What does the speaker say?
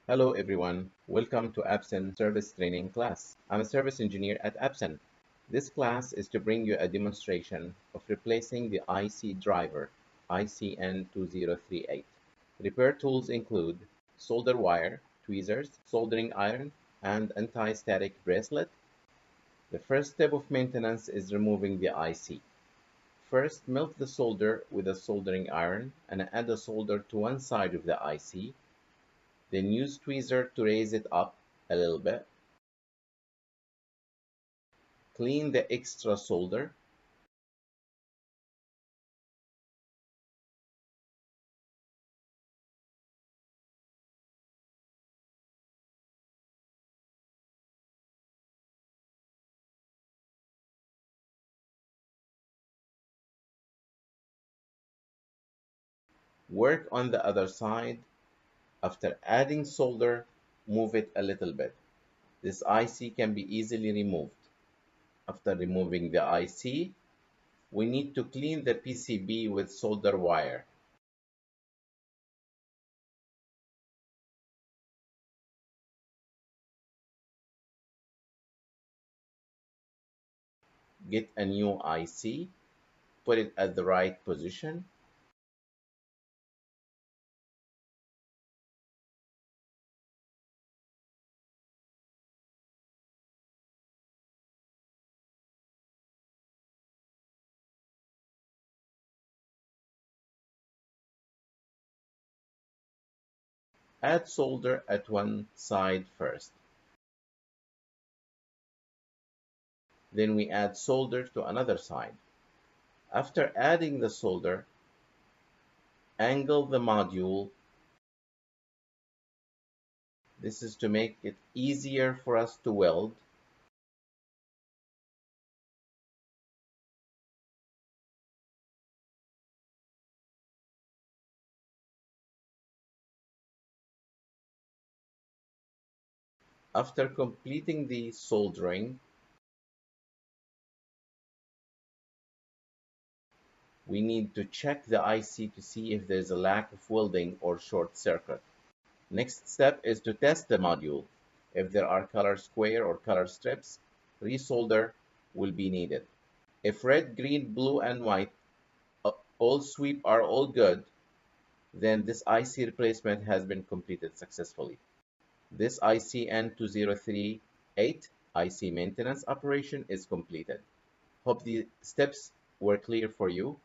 Hello everyone, welcome to Absen service training class. I'm a service engineer at Absen. This class is to bring you a demonstration of replacing the IC driver ICN2038. Repair tools include solder wire, tweezers, soldering iron, and anti-static bracelet. The first step of maintenance is removing the IC. First, melt the solder with a soldering iron and add the solder to one side of the IC. Then use tweezer to raise it up a little bit. Clean the extra solder. Work on the other side. After adding solder, move it a little bit. This IC can be easily removed. After removing the IC, we need to clean the PCB with solder wire. Get a new IC, put it at the right position. Add solder at one side first. Then we add solder to another side. After adding the solder, angle the module. This is to make it easier for us to weld. After completing the soldering, we need to check the IC to see if there's a lack of welding or short circuit. Next step is to test the module. If there are color square or color strips, resolder will be needed. If red, green, blue, and white all sweep are all good, then this IC replacement has been completed successfully. This ICN2038 IC maintenance operation is completed. Hope the steps were clear for you.